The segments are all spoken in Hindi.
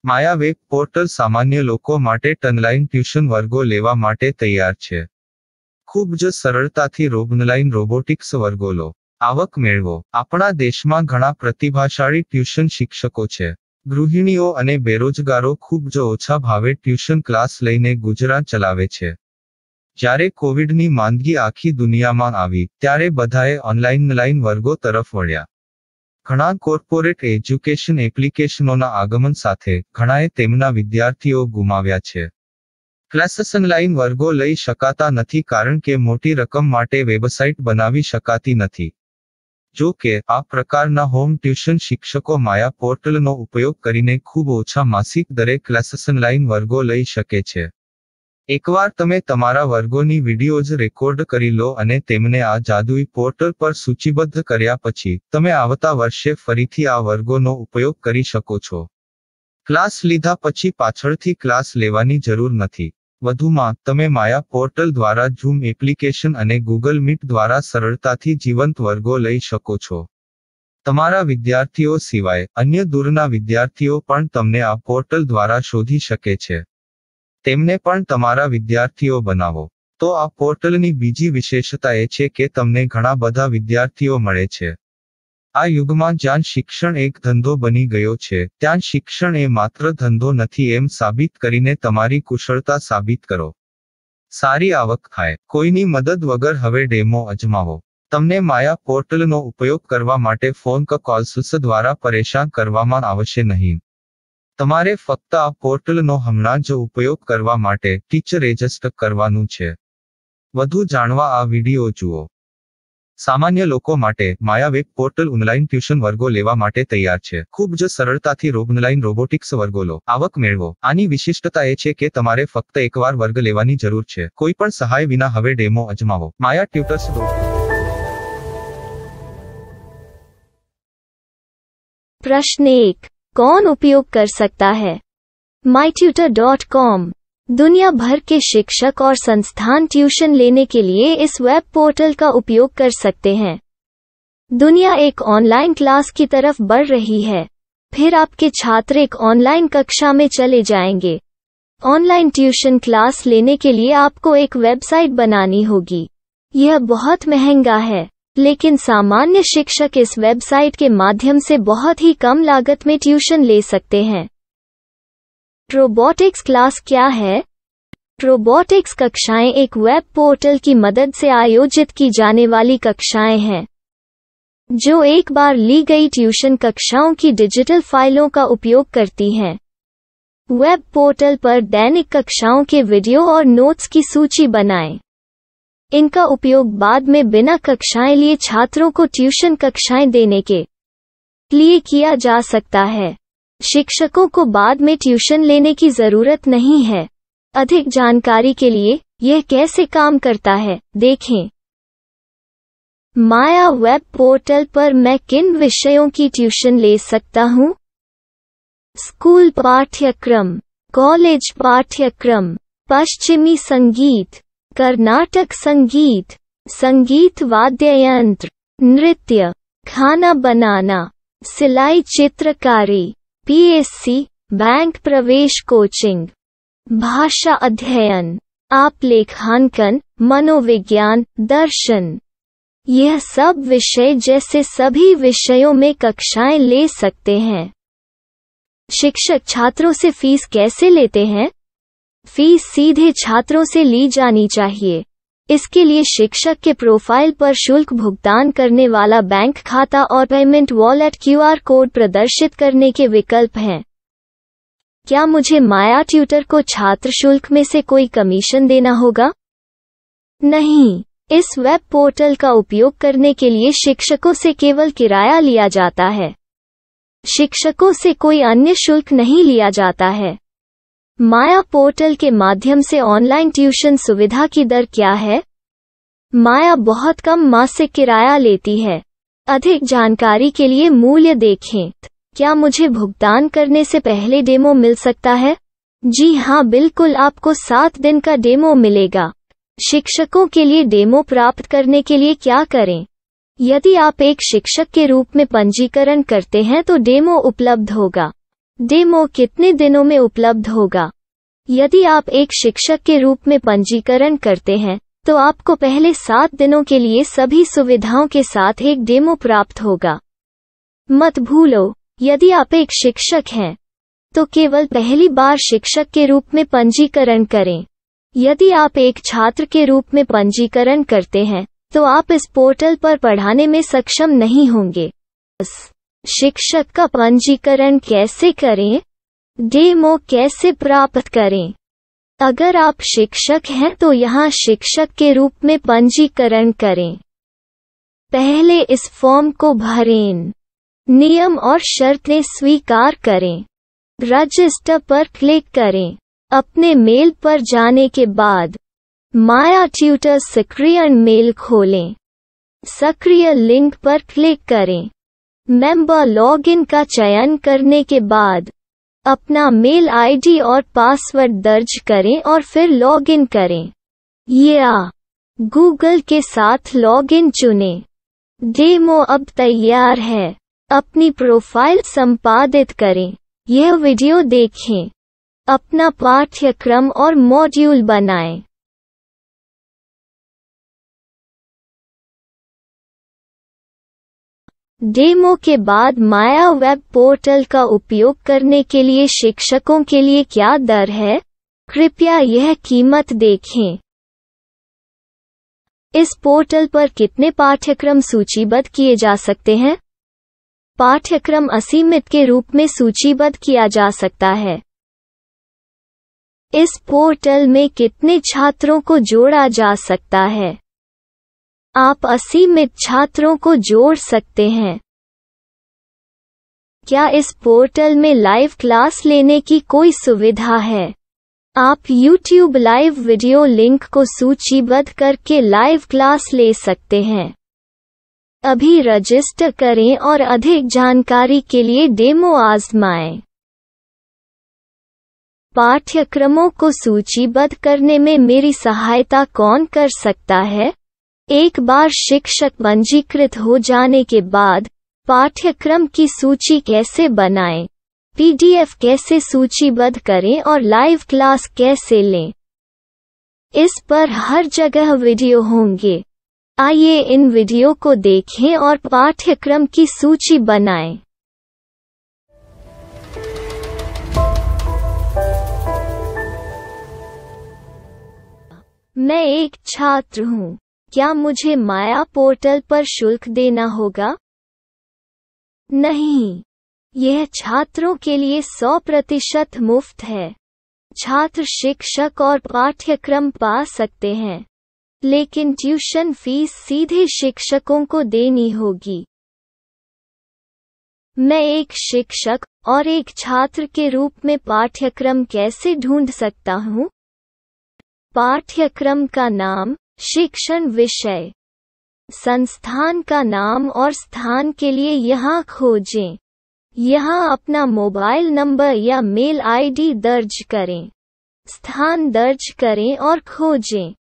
માયા વેબ પોર્ટલ સામાન્ય લોકો માટે ઓનલાઈન ટ્યુશન વર્ગો લેવા માટે તૈયાર છે. ખૂબ જ સરળતાથી ઓનલાઈન રોબોટિક્સ વર્ગો લો, આવક મેળવો. આપણા દેશમાં ઘણા પ્રતિભાશાળી ટ્યુશન શિક્ષકો છે. ગૃહિણીઓ અને બેરોજગારો ખૂબ જ ઓછા ભાવે ટ્યુશન ક્લાસ લઈને ગુજરાન ચલાવે છે. જ્યારે કોવિડની માંદગી આખી દુનિયામાં આવી ત્યારે બધાએ ઓનલાઈન વર્ગો તરફ વળ્યા. ઘણા કોર્પોરેટ એજ્યુકેશન એપ્લિકેશનોના આગમન સાથે ઘણાએ તેમના વિદ્યાર્થીઓ ગુમાવ્યા છે. ક્લાસીસ ઓનલાઈન વર્ગો લઈ શકાતા નથી કારણ કે મોટી રકમ માટે વેબસાઇટ બનાવી શકાતી નથી. જો કે આ પ્રકારના હોમ ટ્યુશન શિક્ષકો માયા પોર્ટલનો ઉપયોગ કરીને ખૂબ ઓછા માસિક દરે ક્લાસીસ ઓનલાઈન વર્ગો લઈ શકે છે. એકવાર તમે તમારા વર્ગોની વિડીયોઝ રેકોર્ડ કરી લો અને તેમને આ જાદુઈ પોર્ટલ પર સૂચિબદ્ધ કર્યા પછી તમે આવતા વર્ષે ફરીથી આ વર્ગોનો ઉપયોગ કરી શકો છો. ક્લાસ લીધા પછી પાછળથી ક્લાસ લેવાની જરૂર નથી. વધુમાં તમે માયા પોર્ટલ દ્વારા ઝૂમ એપ્લિકેશન અને ગૂગલ મીટ દ્વારા સરળતાથી જીવંત વર્ગો લઈ શકો છો. તમારા વિદ્યાર્થીઓ સિવાય અન્ય દૂરના વિદ્યાર્થીઓ પણ તમને આ પોર્ટલ દ્વારા શોધી શકે છે. તેમને પણ તમારા વિદ્યાર્થીઓ બનાવો. તો આ પોર્ટલની બીજી વિશેષતા એ છે કે તમને ઘણા બધા વિદ્યાર્થીઓ મળે છે. આ યુગમાં જ્યાં શિક્ષણ એક ધંધો બની ગયો છે ત્યાં શિક્ષણ એ માત્ર ધંધો નથી એમ સાબિત કરીને તમારી કુશળતા સાબિત કરો. સારી આવક થાય. કોઈની મદદ વગર હવે ડેમો અજમાવો. તમને માયા પોર્ટલનો ઉપયોગ કરવા માટે ફોન કોલ્સ દ્વારા પરેશાન કરવામાં આવશે નહીં. તમારે ફક્ત આ પોર્ટલનો હમણાં જ ઉપયોગ કરવા માટે ટીચર રજિસ્ટર કરવાનું છે. વધુ જાણવા આ વિડિયો જુઓ. સામાન્ય લોકો માટે માયા વેબ પોર્ટલ ઓનલાઈન ટ્યુશન વર્ગો લેવા માટે તૈયાર છે. ખૂબ જ સરળતાથી ઓનલાઈન રોબોટિક્સ વર્ગો લો, આવક મેળવો. આની વિશિષ્ટતા એ છે કે તમારે ફક્ત એકવાર વર્ગ લેવાની જરૂર છે. કોઈ પણ સહાય વિના હવે ડેમો અજમાવો. માયા ટ્યુટર્સ. प्रश्न 1. कौन उपयोग कर सकता है? mytutor.com दुनिया भर के शिक्षक और संस्थान ट्यूशन लेने के लिए इस वेब पोर्टल का उपयोग कर सकते हैं. दुनिया एक ऑनलाइन क्लास की तरफ बढ़ रही है. फिर आपके छात्र एक ऑनलाइन कक्षा में चले जाएंगे. ऑनलाइन ट्यूशन क्लास लेने के लिए आपको एक वेबसाइट बनानी होगी. यह बहुत महंगा है, लेकिन सामान्य शिक्षक इस वेबसाइट के माध्यम से बहुत ही कम लागत में ट्यूशन ले सकते हैं. रोबोटिक्स क्लास क्या है? रोबोटिक्स कक्षाएं एक वेब पोर्टल की मदद से आयोजित की जाने वाली कक्षाएं हैं, जो एक बार ली गई ट्यूशन कक्षाओं की डिजिटल फाइलों का उपयोग करती हैं. वेब पोर्टल पर दैनिक कक्षाओं के वीडियो और नोट्स की सूची बनाएं. इनका उपयोग बाद में बिना कक्षाएं लिए छात्रों को ट्यूशन कक्षाएं देने के लिए किया जा सकता है. शिक्षकों को बाद में ट्यूशन लेने की जरूरत नहीं है. अधिक जानकारी के लिए यह कैसे काम करता है देखें. माया वेब पोर्टल पर मैं किन विषयों की ट्यूशन ले सकता हूँ? स्कूल पाठ्यक्रम, कॉलेज पाठ्यक्रम, पश्चिमी संगीत, कर्नाटक संगीत, संगीत वाद्य यंत्र, नृत्य, खाना बनाना, सिलाई चित्रकारी, पीएससी, बैंक प्रवेश कोचिंग, भाषा अध्ययन, आप लेखांकन, मनोविज्ञान, दर्शन. यह सब विषय जैसे सभी विषयों में कक्षाएं ले सकते हैं. शिक्षक छात्रों से फीस कैसे लेते हैं? फीस सीधे छात्रों से ली जानी चाहिए. इसके लिए शिक्षक के प्रोफाइल पर शुल्क भुगतान करने वाला बैंक खाता और पेमेंट वॉलेट क्यूआर कोड प्रदर्शित करने के विकल्प हैं. क्या मुझे माया ट्यूटर को छात्र शुल्क में से कोई कमीशन देना होगा? नहीं. इस वेब पोर्टल का उपयोग करने के लिए शिक्षकों से केवल किराया लिया जाता है. शिक्षकों से कोई अन्य शुल्क नहीं लिया जाता है. माया पोर्टल के माध्यम से ऑनलाइन ट्यूशन सुविधा की दर क्या है? माया बहुत कम मासिक किराया लेती है. अधिक जानकारी के लिए मूल्य देखें. क्या मुझे भुगतान करने से पहले डेमो मिल सकता है? जी हाँ, बिल्कुल. आपको 7 दिन का डेमो मिलेगा. शिक्षकों के लिए डेमो प्राप्त करने के लिए क्या करें? यदि आप एक शिक्षक के रूप में पंजीकरण करते हैं तो डेमो उपलब्ध होगा. डेमो कितने दिनों में उपलब्ध होगा? यदि आप एक शिक्षक के रूप में पंजीकरण करते हैं, तो आपको पहले 7 दिनों के लिए सभी सुविधाओं के साथ एक डेमो प्राप्त होगा। मत भूलो, यदि आप एक शिक्षक हैं, तो केवल पहली बार शिक्षक के रूप में पंजीकरण करें। यदि आप एक छात्र के रूप में पंजीकरण करते हैं, तो आप इस पोर्टल पर पढ़ाने में सक्षम नहीं होंगे। शिक्षक का पंजीकरण कैसे करें? डेमो कैसे प्राप्त करें? अगर आप शिक्षक हैं तो यहाँ शिक्षक के रूप में पंजीकरण करें। पहले इस फॉर्म को भरें। नियम और शर्तें स्वीकार करें। रजिस्टर पर क्लिक करें। अपने मेल पर जाने के बाद माया ट्यूटर सक्रिय मेल खोलें। सक्रिय लिंक पर क्लिक करें। मेंबर लॉगिन का चयन करने के बाद अपना मेल आईडी और पासवर्ड दर्ज करें और फिर लॉगिन करें या गूगल के साथ लॉगिन चुनें। डेमो अब तैयार है। अपनी प्रोफाइल संपादित करें। यह वीडियो देखें। अपना पाठ्यक्रम और मॉड्यूल बनाएं। डेमो के बाद माया वेब पोर्टल का उपयोग करने के लिए शिक्षकों के लिए क्या दर है? कृपया यह कीमत देखें। इस पोर्टल पर कितने पाठ्यक्रम सूचीबद्ध किए जा सकते हैं? पाठ्यक्रम असीमित के रूप में सूचीबद्ध किया जा सकता है। इस पोर्टल में कितने छात्रों को जोड़ा जा सकता है? आप असीमित छात्रों को जोड़ सकते हैं। क्या इस पोर्टल में लाइव क्लास लेने की कोई सुविधा है? आप YouTube लाइव वीडियो लिंक को सूचीबद्ध करके लाइव क्लास ले सकते हैं। अभी रजिस्टर करें और अधिक जानकारी के लिए डेमो आज़माएं। पाठ्यक्रमों को सूचीबद्ध करने में मेरी सहायता कौन कर सकता है? एक बार शिक्षक पंजीकृत हो जाने के बाद पाठ्यक्रम की सूची कैसे बनाएं? PDF कैसे सूचीबद्ध करें और लाइव क्लास कैसे लें? इस पर हर जगह वीडियो होंगे। आइए इन वीडियो को देखें और पाठ्यक्रम की सूची बनाएं। मैं एक छात्र हूँ। क्या मुझे माया पोर्टल पर शुल्क देना होगा? नहीं, यह छात्रों के लिए 100% मुफ्त है। छात्र शिक्षक और पाठ्यक्रम पा सकते हैं, लेकिन ट्यूशन फीस सीधे शिक्षकों को देनी होगी। मैं एक शिक्षक और एक छात्र के रूप में पाठ्यक्रम कैसे ढूंढ सकता हूँ? पाठ्यक्रम का नाम, शिक्षण विषय, संस्थान का नाम और स्थान के लिए यहाँ खोजें। यहाँ अपना मोबाइल नंबर या मेल आईडी दर्ज करें। स्थान दर्ज करें और खोजें।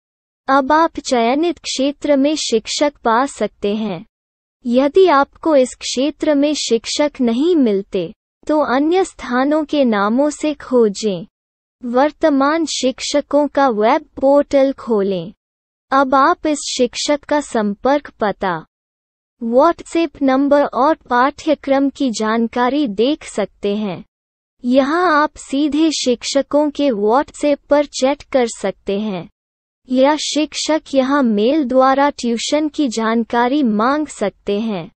अब आप चयनित क्षेत्र में शिक्षक पा सकते हैं। यदि आपको इस क्षेत्र में शिक्षक नहीं मिलते, तो अन्य स्थानों के नामों से खोजें। वर्तमान शिक्षकों का वेब पोर्टल खोलें। अब आप इस शिक्षक का संपर्क पता, व्हाट्सएप नंबर और पाठ्यक्रम की जानकारी देख सकते हैं। यहाँ आप सीधे शिक्षकों के व्हाट्सएप पर चैट कर सकते हैं, या शिक्षक यहाँ मेल द्वारा ट्यूशन की जानकारी मांग सकते हैं।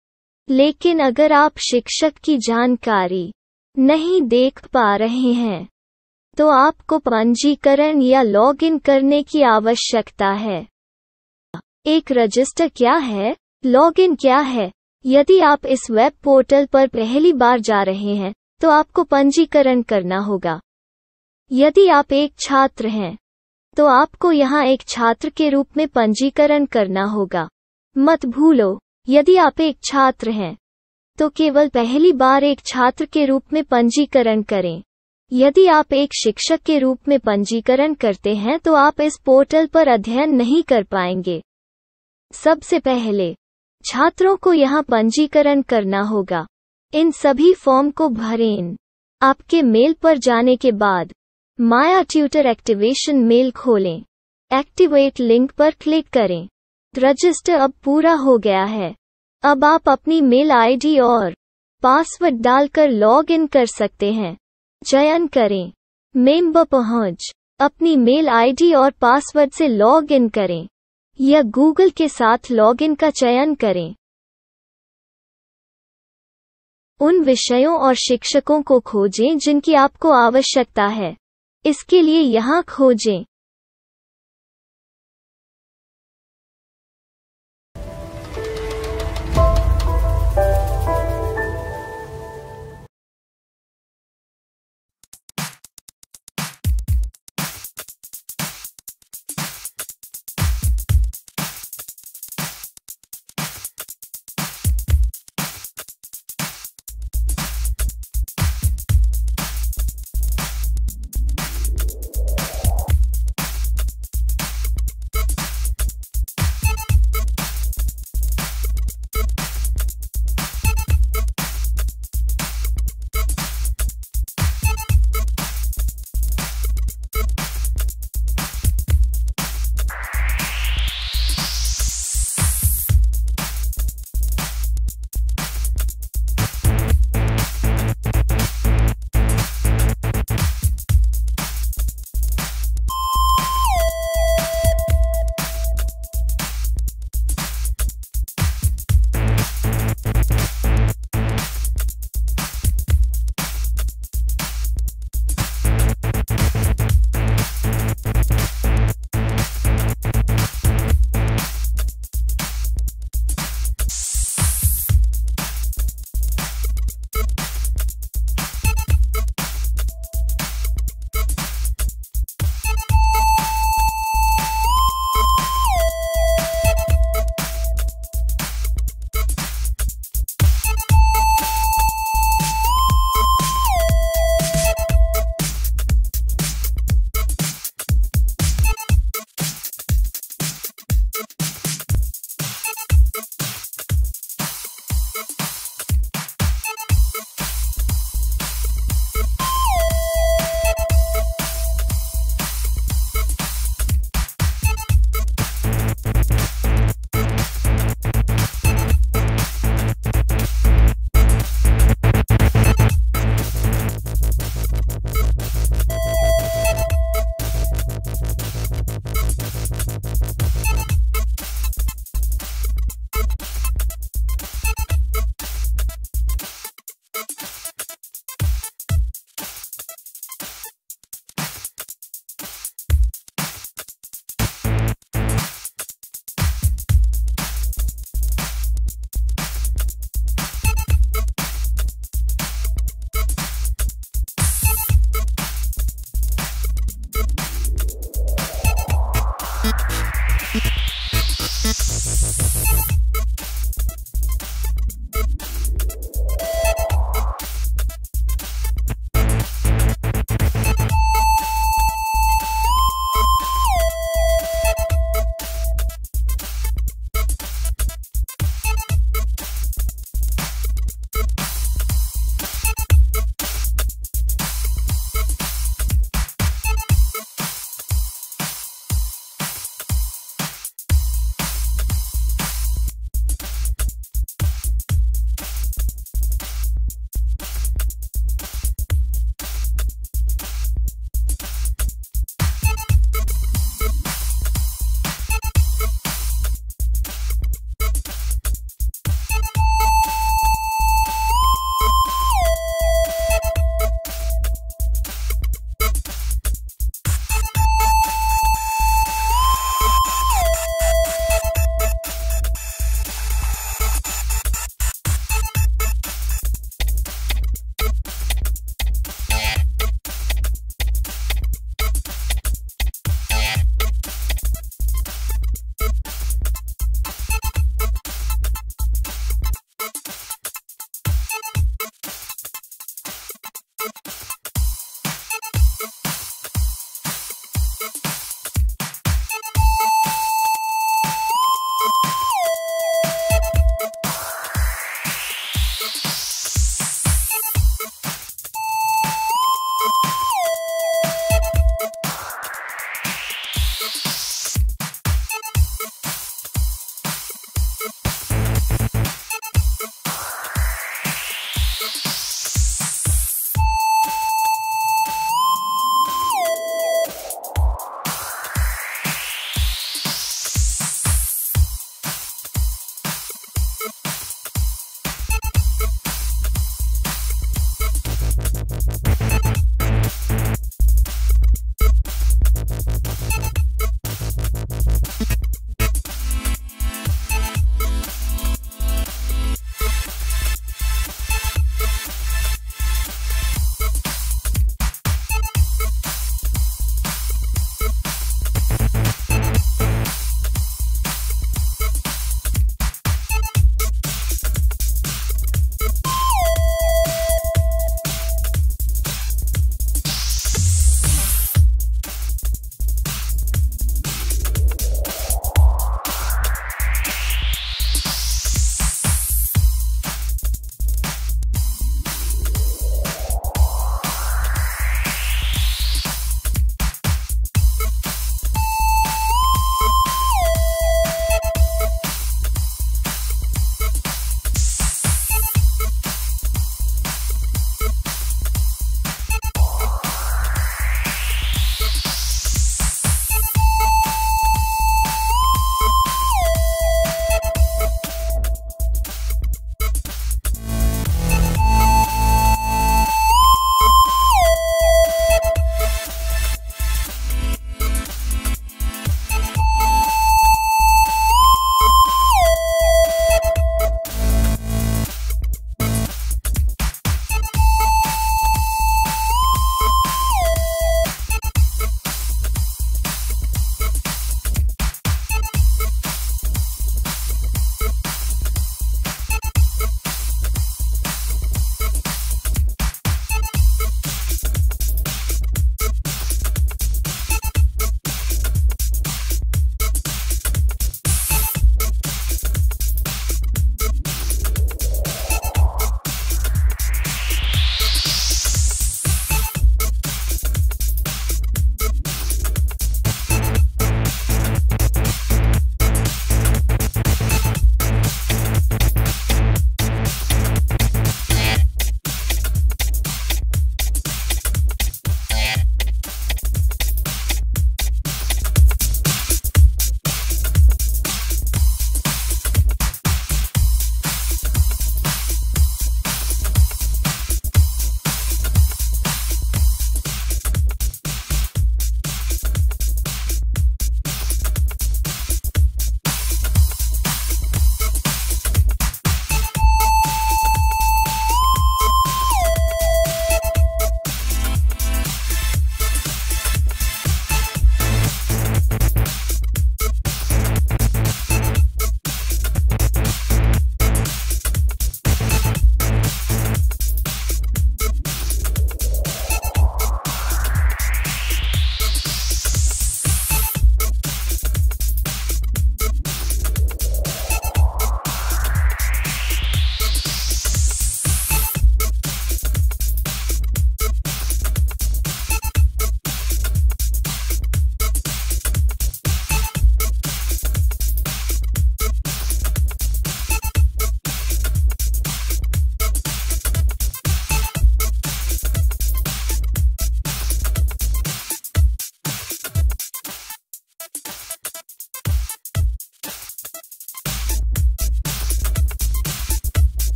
लेकिन अगर आप शिक्षक की जानकारी नहीं देख पा रहे हैं, तो आपको पंजीकरण या लॉगिन करने की आवश्यकता है। एक रजिस्टर क्या है? लॉगिन क्या है? यदि आप इस वेब पोर्टल पर पहली बार जा रहे हैं, तो आपको पंजीकरण करना होगा। यदि आप एक छात्र हैं, तो आपको यहाँ एक छात्र के रूप में पंजीकरण करना होगा। मत भूलो, यदि आप एक छात्र हैं, तो केवल पहली बार एक छात्र के रूप में पंजीकरण करें। यदि आप एक शिक्षक के रूप में पंजीकरण करते हैं, तो आप इस पोर्टल पर अध्ययन नहीं कर पाएंगे। सबसे पहले छात्रों को यहाँ पंजीकरण करना होगा। इन सभी फॉर्म को भरें। आपके मेल पर जाने के बाद माया ट्यूटर एक्टिवेशन मेल खोलें। एक्टिवेट लिंक पर क्लिक करें। रजिस्टर अब पूरा हो गया है। अब आप अपनी मेल आईडी और पासवर्ड डालकर लॉग इन कर सकते हैं। चयन करें मेंबर पहुंच। अपनी मेल आईडी और पासवर्ड से लॉग इन करें या गूगल के साथ लॉग इन का चयन करें। उन विषयों और शिक्षकों को खोजें जिनकी आपको आवश्यकता है। इसके लिए यहाँ खोजें।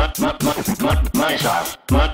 My style. My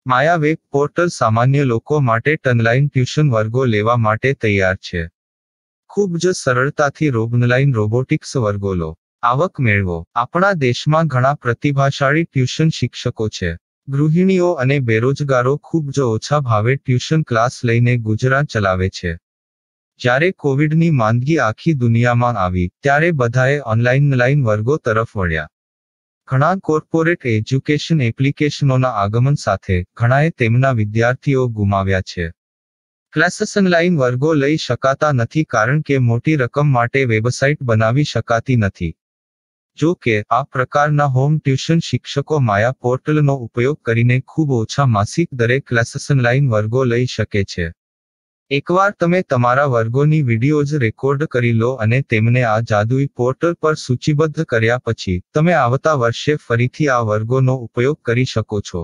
Maya web portal સામાન્ય લોકો માટે ઓનલાઈન ટ્યુશન વર્ગો લેવા માટે તૈયાર છે. ખૂબ જ સરળતાથી ઓનલાઈન રોબોટિક્સ વર્ગો લો. આવક મેળવો. આપણા દેશમાં ઘણા પ્રતિભાશાળી ટ્યુશન શિક્ષકો છે. ગૃહિણીઓ અને બેરોજગારો ખૂબ જ ઓછા ભાવે ટ્યુશન ક્લાસ લઈને ગુજરાન ચલાવે છે. જ્યારે કોવિડની માંદગી આખી દુનિયામાં આવી ત્યારે બધાએ ઓનલાઈન વર્ગો તરફ વળ્યા. ઘણા કોર્પોરેટ એજ્યુકેશન એપ્લિકેશનોના આગમન સાથે ઘણાએ તેમના વિદ્યાર્થીઓ ગુમાવ્યા છે. ક્લાસીસ ઓનલાઈન વર્ગો લઈ શકાતા નથી કારણ કે મોટી રકમ માટે વેબસાઇટ બનાવી શકાતી નથી. જો કે આ પ્રકારના હોમ ટ્યુશન શિક્ષકો માયા પોર્ટલનો ઉપયોગ કરીને ખૂબ ઓછા માસિક દરે ક્લાસીસ ઓનલાઈન વર્ગો લઈ શકે છે. એકવાર તમે તમારા વર્ગોની વિડીયોઝ રેકોર્ડ કરી લો અને તેમને આ જાદુઈ પોર્ટલ પર સૂચિબદ્ધ કર્યા પછી તમે આવતા વર્ષે ફરીથી આ વર્ગોનો ઉપયોગ કરી શકો છો.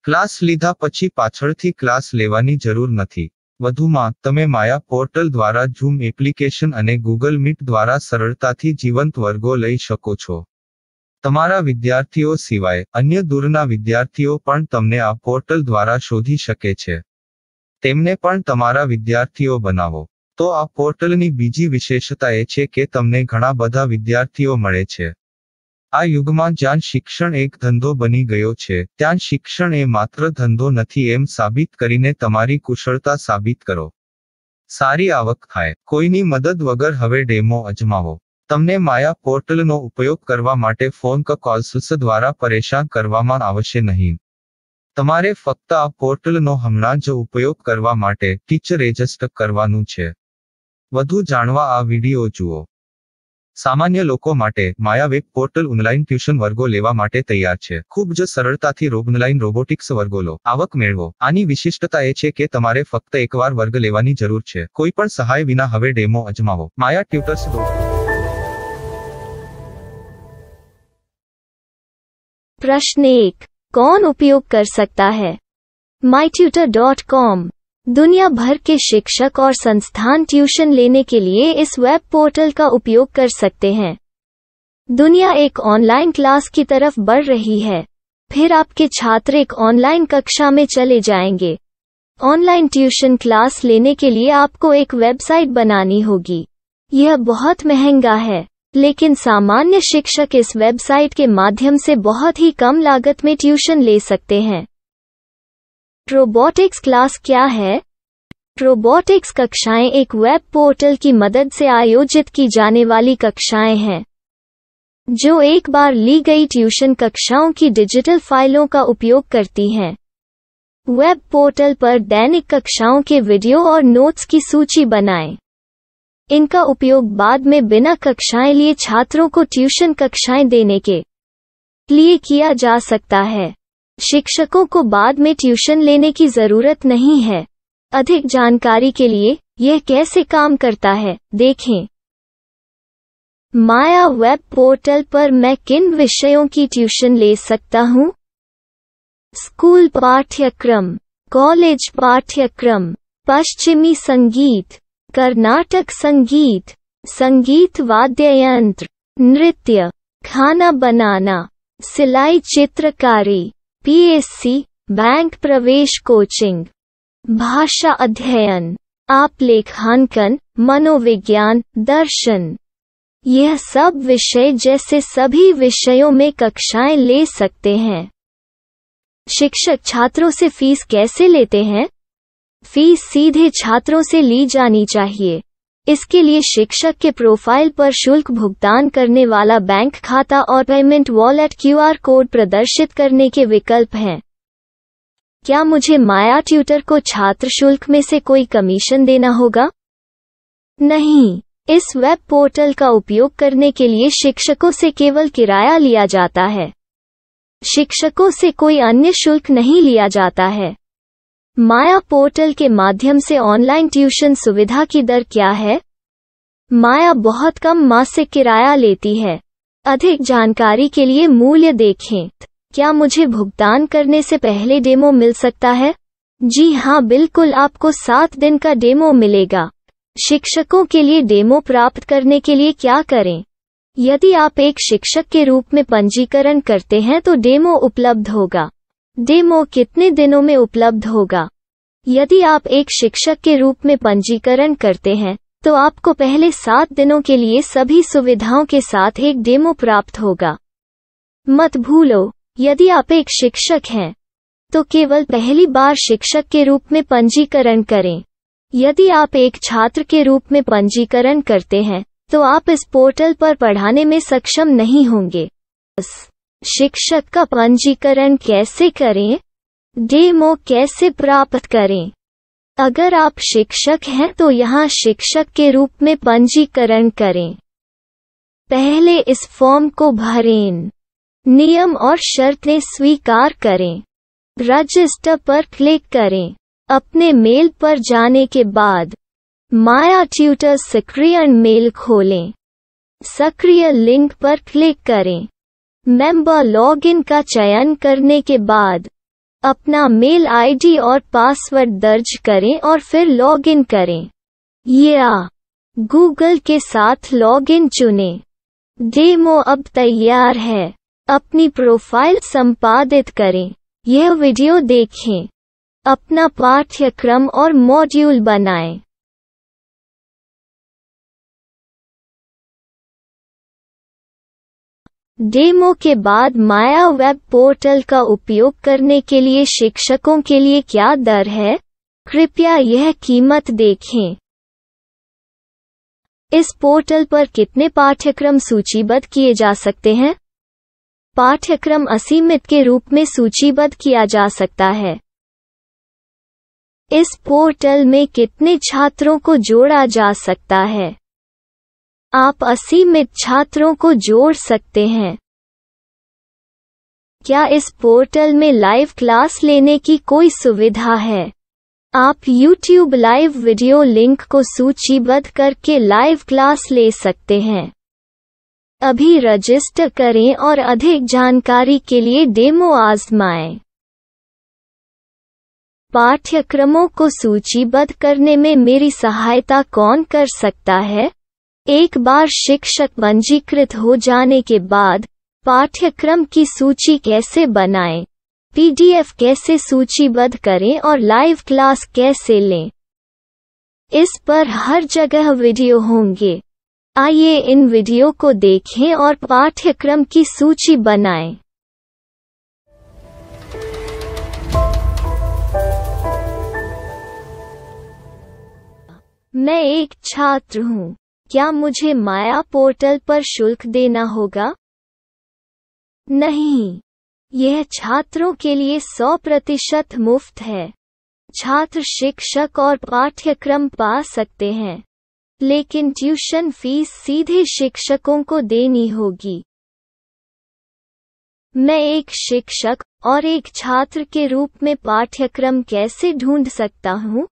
ક્લાસ લીધા પછી પાછળથી ક્લાસ લેવાની જરૂર નથી. વધુમાં તમે માયા પોર્ટલ દ્વારા ઝૂમ એપ્લિકેશન અને ગૂગલ મીટ દ્વારા સરળતાથી જીવંત વર્ગો લઈ શકો છો. તમારા વિદ્યાર્થીઓ સિવાય અન્ય દૂરના વિદ્યાર્થીઓ પણ તમને આ પોર્ટલ દ્વારા શોધી શકે છે. તેમને પણ તમારા વિદ્યાર્થીઓ બનાવો. તો આ પોર્ટલની બીજી વિશેષતા એ છે કે તમને ઘણા બધા વિદ્યાર્થીઓ મળે છે. આ યુગમાં જ્યાં શિક્ષણ એક ધંધો બની ગયો છે ત્યાં શિક્ષણ એ માત્ર ધંધો નથી એમ સાબિત કરીને તમારી કુશળતા સાબિત કરો. સારી આવક થાય. કોઈની મદદ વગર હવે ડેમો અજમાવો. તમને માયા પોર્ટલનો ઉપયોગ કરવા માટે ફોન કોલ્સ દ્વારા પરેશાન કરવામાં આવશે નહીં. તમારે ફક્ત આ પોર્ટલનો હમણાં જ ઉપયોગ કરવા માટે ટીચર રજિસ્ટર કરવાનું છે. વધુ જાણવા આ વિડિયો જુઓ. સામાન્ય લોકો માટે માયા વેબ પોર્ટલ ઓનલાઈન ટ્યુશન વર્ગો લેવા માટે તૈયાર છે. ખૂબ જ સરળતાથી ઓનલાઈન રોબોટિક્સ વર્ગો લો. આવક મેળવો. આની વિશિષ્ટતા એ છે કે તમારે ફક્ત એકવાર વર્ગ લેવાની જરૂર છે. કોઈ પણ સહાય વિના હવે ડેમો અજમાવો. માયા ટ્યુટર્સ. प्रश्न 1. कौन उपयोग कर सकता है? mytutor.com दुनिया भर के शिक्षक और संस्थान ट्यूशन लेने के लिए इस वेब पोर्टल का उपयोग कर सकते हैं. दुनिया एक ऑनलाइन क्लास की तरफ बढ़ रही है. फिर आपके छात्र एक ऑनलाइन कक्षा में चले जाएंगे. ऑनलाइन ट्यूशन क्लास लेने के लिए आपको एक वेबसाइट बनानी होगी. यह बहुत महंगा है, लेकिन सामान्य शिक्षक इस वेबसाइट के माध्यम से बहुत ही कम लागत में ट्यूशन ले सकते हैं. रोबोटिक्स क्लास क्या है? रोबोटिक्स कक्षाएं एक वेब पोर्टल की मदद से आयोजित की जाने वाली कक्षाएं हैं, जो एक बार ली गई ट्यूशन कक्षाओं की डिजिटल फाइलों का उपयोग करती हैं. वेब पोर्टल पर दैनिक कक्षाओं के वीडियो और नोट्स की सूची बनाएं. इनका उपयोग बाद में बिना कक्षाएं लिए छात्रों को ट्यूशन कक्षाएं देने के लिए किया जा सकता है। शिक्षकों को बाद में ट्यूशन लेने की जरूरत नहीं है। अधिक जानकारी के लिए यह कैसे काम करता है, देखें। माया वेब पोर्टल पर मैं किन विषयों की ट्यूशन ले सकता हूँ? स्कूल पाठ्यक्रम, कॉलेज पाठ्यक्रम, पश्चिमी संगीत, कर्नाटक संगीत, संगीत वाद्य यंत्र, नृत्य, खाना बनाना, सिलाई चित्रकारी, पीएससी, बैंक प्रवेश कोचिंग, भाषा अध्ययन, आप लेखांकन, मनोविज्ञान, दर्शन। यह सब विषय जैसे सभी विषयों में कक्षाएं ले सकते हैं। शिक्षक छात्रों से फीस कैसे लेते हैं? फीस सीधे छात्रों से ली जानी चाहिए। इसके लिए शिक्षक के प्रोफाइल पर शुल्क भुगतान करने वाला बैंक खाता और पेमेंट वॉलेट क्यूआर कोड प्रदर्शित करने के विकल्प हैं। क्या मुझे माया ट्यूटर को छात्र शुल्क में से कोई कमीशन देना होगा? नहीं, इस वेब पोर्टल का उपयोग करने के लिए शिक्षकों से केवल किराया लिया जाता है। शिक्षकों से कोई अन्य शुल्क नहीं लिया जाता है। माया पोर्टल के माध्यम से ऑनलाइन ट्यूशन सुविधा की दर क्या है? माया बहुत कम मासिक किराया लेती है। अधिक जानकारी के लिए मूल्य देखें। क्या मुझे भुगतान करने से पहले डेमो मिल सकता है? जी हाँ, बिल्कुल, आपको 7 दिन का डेमो मिलेगा। शिक्षकों के लिए डेमो प्राप्त करने के लिए क्या करें? यदि आप एक शिक्षक के रूप में पंजीकरण करते हैं तो डेमो उपलब्ध होगा। डेमो कितने दिनों में उपलब्ध होगा? यदि आप एक शिक्षक के रूप में पंजीकरण करते हैं तो आपको पहले 7 दिनों के लिए सभी सुविधाओं के साथ एक डेमो प्राप्त होगा। मत भूलो, यदि आप एक शिक्षक हैं तो केवल पहली बार शिक्षक के रूप में पंजीकरण करें। यदि आप एक छात्र के रूप में पंजीकरण करते हैं तो आप इस पोर्टल पर पढ़ाने में सक्षम नहीं होंगे। शिक्षक का पंजीकरण कैसे करें? डेमो कैसे प्राप्त करें? अगर आप शिक्षक हैं तो यहाँ शिक्षक के रूप में पंजीकरण करें। पहले इस फॉर्म को भरें। नियम और शर्तें स्वीकार करें। रजिस्टर पर क्लिक करें। अपने मेल पर जाने के बाद माया ट्यूटर सक्रिय मेल खोलें। सक्रिय लिंक पर क्लिक करें। मेंबर लॉगिन का चयन करने के बाद अपना मेल आईडी और पासवर्ड दर्ज करें और फिर लॉगिन करें या गूगल के साथ लॉगिन चुनें। डेमो अब तैयार है। अपनी प्रोफाइल संपादित करें। यह वीडियो देखें। अपना पाठ्यक्रम और मॉड्यूल बनाएं। डेमो के बाद माया वेब पोर्टल का उपयोग करने के लिए शिक्षकों के लिए क्या दर है? कृपया यह कीमत देखें। इस पोर्टल पर कितने पाठ्यक्रम सूचीबद्ध किए जा सकते हैं? पाठ्यक्रम असीमित के रूप में सूचीबद्ध किया जा सकता है। इस पोर्टल में कितने छात्रों को जोड़ा जा सकता है? आप असीमित छात्रों को जोड़ सकते हैं। क्या इस पोर्टल में लाइव क्लास लेने की कोई सुविधा है? आप YouTube लाइव वीडियो लिंक को सूचीबद्ध करके लाइव क्लास ले सकते हैं। अभी रजिस्टर करें और अधिक जानकारी के लिए डेमो आजमाएं। पाठ्यक्रमों को सूचीबद्ध करने में मेरी सहायता कौन कर सकता है? एक बार शिक्षक पंजीकृत हो जाने के बाद पाठ्यक्रम की सूची कैसे बनाएं, PDF कैसे सूचीबद्ध करें और लाइव क्लास कैसे लें, इस पर हर जगह वीडियो होंगे। आइए इन वीडियो को देखें और पाठ्यक्रम की सूची बनाएं। मैं एक छात्र हूँ। क्या मुझे माया पोर्टल पर शुल्क देना होगा? नहीं, यह छात्रों के लिए 100% मुफ्त है। छात्र शिक्षक और पाठ्यक्रम पा सकते हैं। लेकिन ट्यूशन फीस सीधे शिक्षकों को देनी होगी। मैं एक शिक्षक और एक छात्र के रूप में पाठ्यक्रम कैसे ढूंढ सकता हूँ?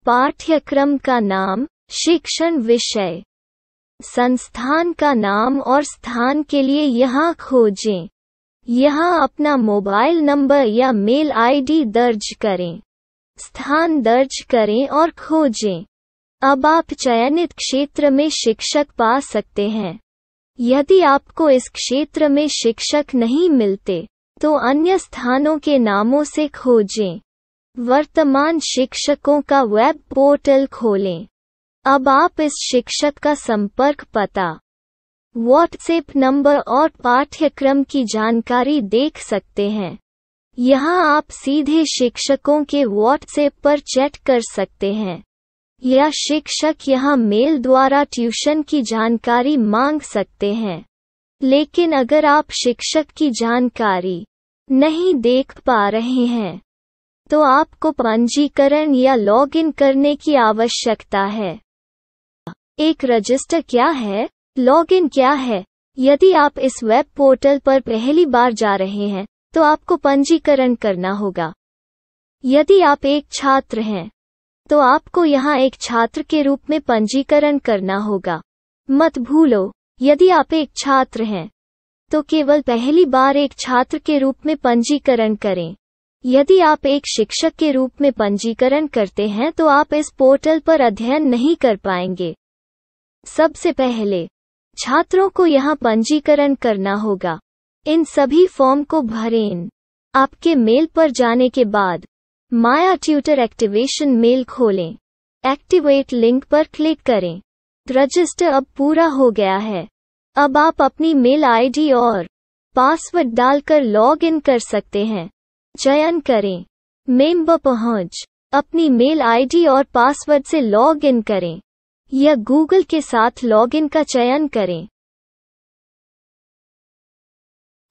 पाठ्यक्रम का नाम, शिक्षण विषय, संस्थान का नाम और स्थान के लिए यहाँ खोजें। यहाँ अपना मोबाइल नंबर या मेल आईडी दर्ज करें। स्थान दर्ज करें और खोजें। अब आप चयनित क्षेत्र में शिक्षक पा सकते हैं। यदि आपको इस क्षेत्र में शिक्षक नहीं मिलते, तो अन्य स्थानों के नामों से खोजें। वर्तमान शिक्षकों का वेब पोर्टल खोलें। अब आप इस शिक्षक का संपर्क पता, व्हाट्सएप नंबर और पाठ्यक्रम की जानकारी देख सकते हैं। यहाँ आप सीधे शिक्षकों के व्हाट्सएप पर चैट कर सकते हैं, या शिक्षक यहाँ मेल द्वारा ट्यूशन की जानकारी मांग सकते हैं। लेकिन अगर आप शिक्षक की जानकारी नहीं देख पा रहे हैं, तो आपको पंजीकरण या लॉगिन करने की आवश्यकता है। एक रजिस्टर क्या है? लॉगिन क्या है? यदि आप इस वेब पोर्टल पर पहली बार जा रहे हैं, तो आपको पंजीकरण करना होगा। यदि आप एक छात्र हैं, तो आपको यहाँ एक छात्र के रूप में पंजीकरण करना होगा। मत भूलो, यदि आप एक छात्र हैं, तो केवल पहली बार एक छात्र के रूप में पंजीकरण करें। यदि आप एक शिक्षक के रूप में पंजीकरण करते हैं, तो आप इस पोर्टल पर अध्ययन नहीं कर पाएंगे। सबसे पहले छात्रों को यहाँ पंजीकरण करना होगा। इन सभी फॉर्म को भरें। आपके मेल पर जाने के बाद माया ट्यूटर एक्टिवेशन मेल खोलें। एक्टिवेट लिंक पर क्लिक करें। रजिस्टर अब पूरा हो गया है। अब आप अपनी मेल आईडी और पासवर्ड डालकर लॉग इन कर सकते हैं। चयन करें मेंबर पहुंच। अपनी मेल आईडी और पासवर्ड से लॉग इन करें, या गूगल के साथ लॉगिन का चयन करें।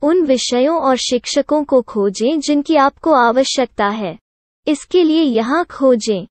उन विषयों और शिक्षकों को खोजें जिनकी आपको आवश्यकता है। इसके लिए यहाँ खोजें।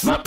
My